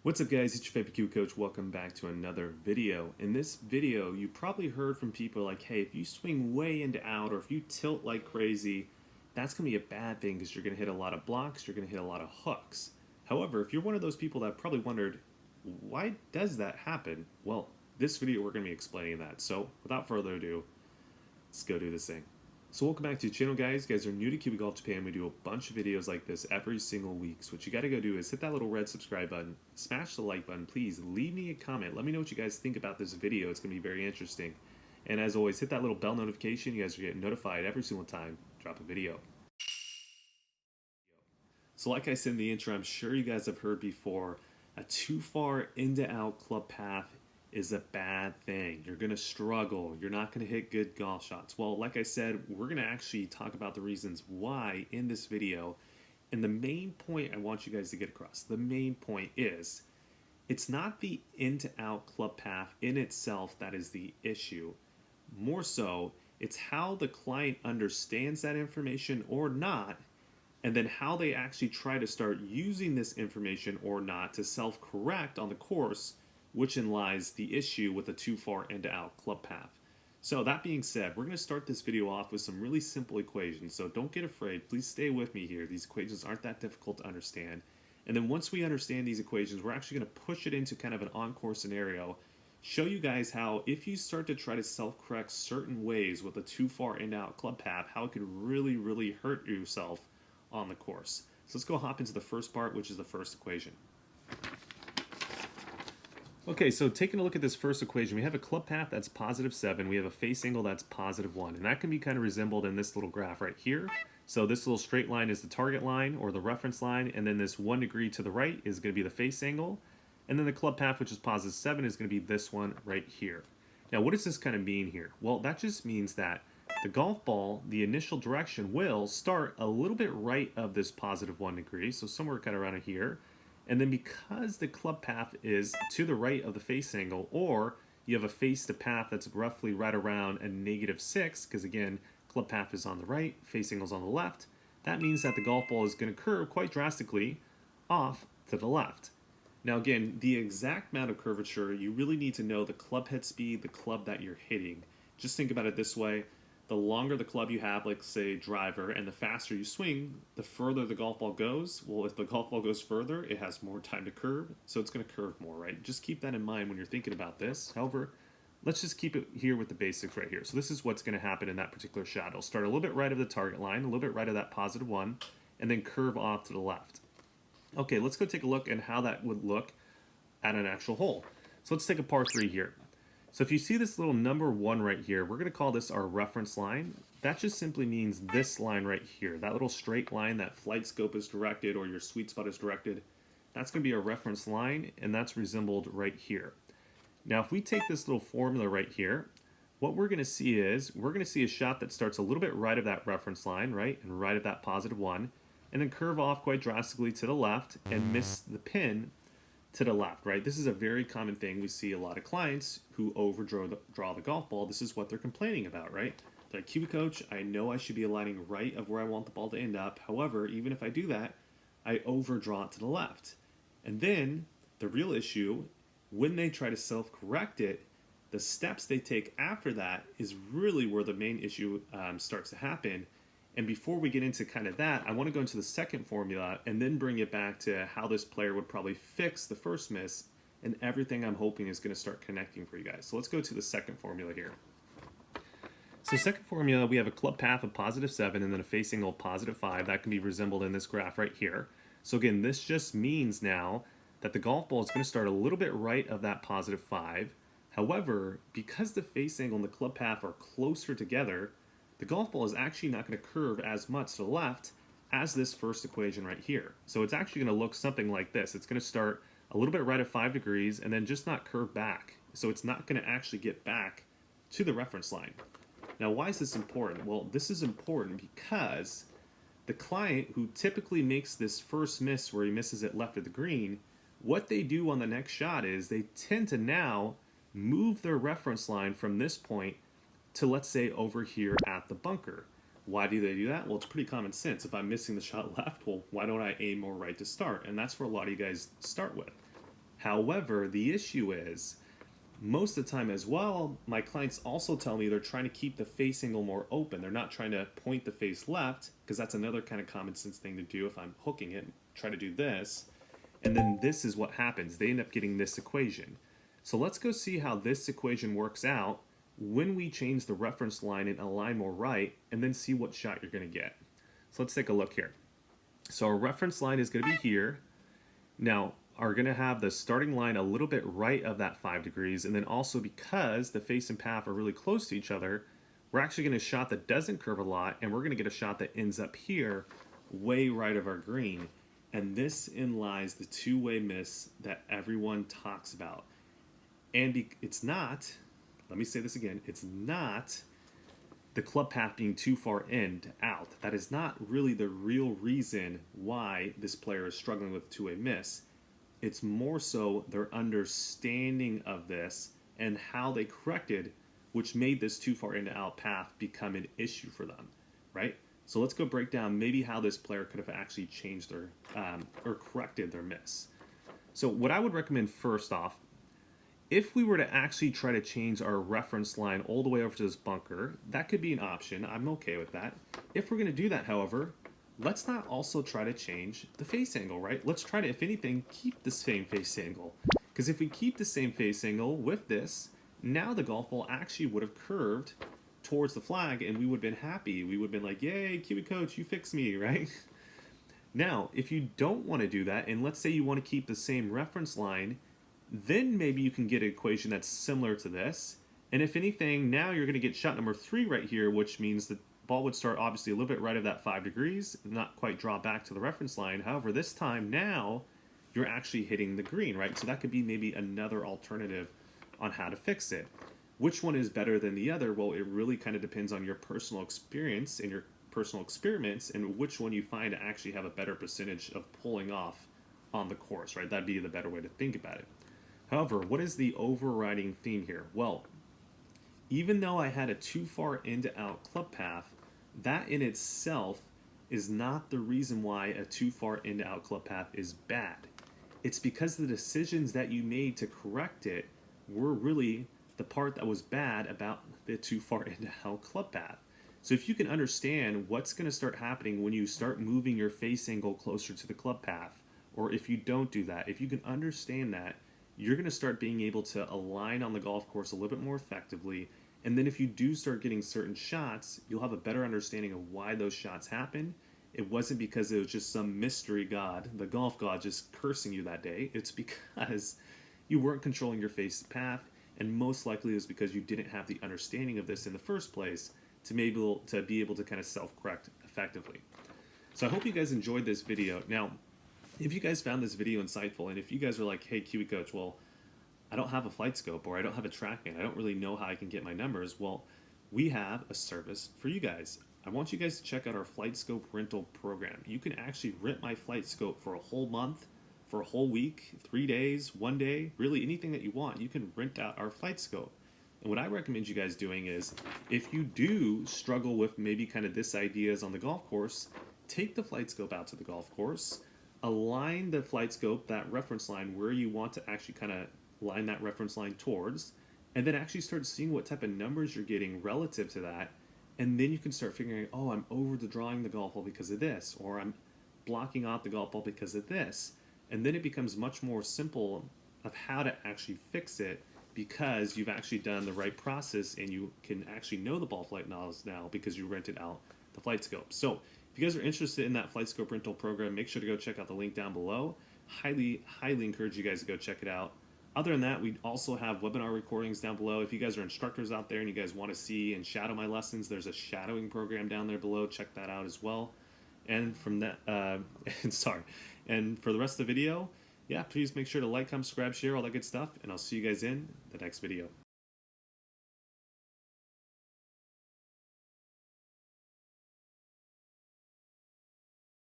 What's up guys, it's your favorite Q coach. Welcome back to another video. In this video, you probably heard from people like, hey, if you swing way into out or if you tilt like crazy, that's going to be a bad thing because you're going to hit a lot of blocks, you're going to hit a lot of hooks. However, if you're one of those people that probably wondered, why does that happen? Well, this video we're going to be explaining that. So without further ado, let's go do this thing. So welcome back to the channel guys. You guys are new to Key Golf Japan. We do a bunch of videos like this every single week. So what you got to go do is hit that little red subscribe button, smash the like button, please leave me a comment. Let me know what you guys think about this video. It's going to be very interesting. And as always, hit that little bell notification. You guys are getting notified every single time I drop a video. So like I said in the intro, I'm sure you guys have heard before, a too far into out club path is a bad thing. You're going to struggle. You're not going to hit good golf shots. Well, like I said, we're going to actually talk about the reasons why in this video. And the main point I want you guys to get across, the main point is, it's not the in to out club path in itself that is the issue. More so, it's how the client understands that information or not, and then how they actually try to start using this information or not to self-correct on the course, which in lies the issue with a too far in to out club path. So that being said, we're going to start this video off with some really simple equations. So don't get afraid. Please stay with me here. These equations aren't that difficult to understand. And then once we understand these equations, we're actually going to push it into kind of an on-course scenario, show you guys how if you start to try to self-correct certain ways with a too far in to out club path, how it could really, really hurt yourself on the course. So let's go hop into the first part, which is the first equation. Okay, so taking a look at this first equation, we have a club path that's +7, we have a face angle that's +1, and that can be kind of resembled in this little graph right here. So this little straight line is the target line or the reference line, and then this 1 degree to the right is going to be the face angle, and then the club path, which is +7, is going to be this one right here. Now, what does this kind of mean here? Well, that just means that the golf ball, the initial direction will start a little bit right of this +1 degree, so somewhere kind of around here. And then because the club path is to the right of the face angle, or you have a face to path that's roughly right around a -6, because again, club path is on the right, face angle is on the left, that means that the golf ball is going to curve quite drastically off to the left. Now again, the exact amount of curvature, you really need to know the club head speed, the club that you're hitting. Just think about it this way. The longer the club you have, like say driver, and the faster you swing, the further the golf ball goes. Well, if the golf ball goes further, it has more time to curve, so it's going to curve more, right? Just keep that in mind when you're thinking about this. However, let's just keep it here with the basics right here. So this is what's going to happen in that particular shot. It'll start a little bit right of the target line, a little bit right of that +1, and then curve off to the left. Okay, let's go take a look at how that would look at an actual hole. So let's take a par 3 here. So if you see this little number 1 right here, we're going to call this our reference line. That just simply means this line right here, that little straight line that flight scope is directed or your sweet spot is directed. That's going to be our reference line, and that's resembled right here. Now if we take this little formula right here, what we're going to see is we're going to see a shot that starts a little bit right of that reference line, right, and right of that +1, and then curve off quite drastically to the left and miss the pin to the left, right? This is a very common thing. We see a lot of clients who overdraw the golf ball. This is what they're complaining about, right? They're like, Kiwi coach, I know I should be aligning right of where I want the ball to end up. However, even if I do that, I overdraw it to the left. And then the real issue, when they try to self-correct it, the steps they take after that is really where the main issue starts to happen. And before we get into kind of that, I want to go into the second formula and then bring it back to how this player would probably fix the first miss, and everything I'm hoping is going to start connecting for you guys. So let's go to the second formula here. So second formula, we have a club path of +7 and then a face angle of +5. That can be resembled in this graph right here. So again, this just means now that the golf ball is going to start a little bit right of that +5. However, because the face angle and the club path are closer together, the golf ball is actually not going to curve as much to the left as this first equation right here. So it's actually going to look something like this. It's going to start a little bit right at 5 degrees and then just not curve back. So it's not going to actually get back to the reference line. Now, why is this important? Well, this is important because the client who typically makes this first miss where he misses it left of the green, what they do on the next shot is they tend to now move their reference line from this point to, let's say, over here at the bunker. Why do they do that? Well, it's pretty common sense. If I'm missing the shot left, well, why don't I aim more right to start? And that's where a lot of you guys start with. However, the issue is, most of the time as well, my clients also tell me they're trying to keep the face angle more open. They're not trying to point the face left, because that's another kind of common sense thing to do. If I'm hooking it, try to do this, and then this is what happens. They end up getting this equation. So let's go see how this equation works out when we change the reference line and align more right, and then see what shot you're going to get. So let's take a look here. So our reference line is going to be here. Now, are going to have the starting line a little bit right of that 5 degrees, and then also because the face and path are really close to each other, we're actually going to shot that doesn't curve a lot, and we're going to get a shot that ends up here way right of our green. And this in lies the two-way miss that everyone talks about. And it's not, let me say this again, it's not the club path being too far in to out. That is not really the real reason why this player is struggling with two-way miss. It's more so their understanding of this and how they corrected, which made this too far into out path become an issue for them, right? So let's go break down maybe how this player could have actually changed their, or corrected their miss. So what I would recommend first off, if we were to actually try to change our reference line all the way over to this bunker, that could be an option. I'm okay with that. If we're going to do that, however, let's not also try to change the face angle, right? Let's try to, if anything, keep the same face angle. Because if we keep the same face angle with this, now the golf ball actually would have curved towards the flag, and we would have been happy. We would have been like, yay, Kiwi coach, you fixed me, right? Now, if you don't want to do that, and let's say you want to keep the same reference line, then maybe you can get an equation that's similar to this. And if anything, now you're going to get shot number 3 right here, which means the ball would start obviously a little bit right of that 5 degrees, not quite draw back to the reference line. However, this time now, you're actually hitting the green, right? So that could be maybe another alternative on how to fix it. Which one is better than the other? Well, it really kind of depends on your personal experience and your personal experiments and which one you find to actually have a better percentage of pulling off on the course, right? That'd be the better way to think about it. However, what is the overriding theme here? Well, even though I had a too far in to out club path, that in itself is not the reason why a too far in to out club path is bad. It's because the decisions that you made to correct it were really the part that was bad about the too far in to out club path. So if you can understand what's going to start happening when you start moving your face angle closer to the club path, or if you don't do that, if you can understand that, you're going to start being able to align on the golf course a little bit more effectively. And then if you do start getting certain shots, you'll have a better understanding of why those shots happen. It wasn't because it was just some mystery god, the golf god, just cursing you that day. It's because you weren't controlling your face path, and most likely it was because you didn't have the understanding of this in the first place to be able to kind of self-correct effectively. So I hope you guys enjoyed this video. Now, if you guys found this video insightful, and if you guys are like, hey, Kiwi Coach, well, I don't have a flight scope, or I don't have a tracking, I don't really know how I can get my numbers, well, we have a service for you guys. I want you guys to check out our flight scope rental program. You can actually rent my flight scope for a whole month, for a whole week, 3 days, 1 day, really anything that you want. You can rent out our flight scope. And what I recommend you guys doing is, if you do struggle with maybe kind of this ideas on the golf course, take the flight scope out to the golf course, align the flight scope, that reference line, where you want to actually kind of line that reference line towards, and then actually start seeing what type of numbers you're getting relative to that. And then you can start figuring, oh, I'm over-drawing the golf ball because of this, or I'm blocking out the golf ball because of this. And then it becomes much more simple of how to actually fix it, because you've actually done the right process and you can actually know the ball flight knowledge now because you rented out the flight scope. So if you guys are interested in that flight scope rental program, make sure to go check out the link down below. Highly encourage you guys to go check it out. Other than that, we also have webinar recordings down below. If you guys are instructors out there and you guys want to see and shadow my lessons, there's a shadowing program down there below. Check that out as well. And from that, and for the rest of the video, yeah, please make sure to like, comment, subscribe, share, all that good stuff, and I'll see you guys in the next video.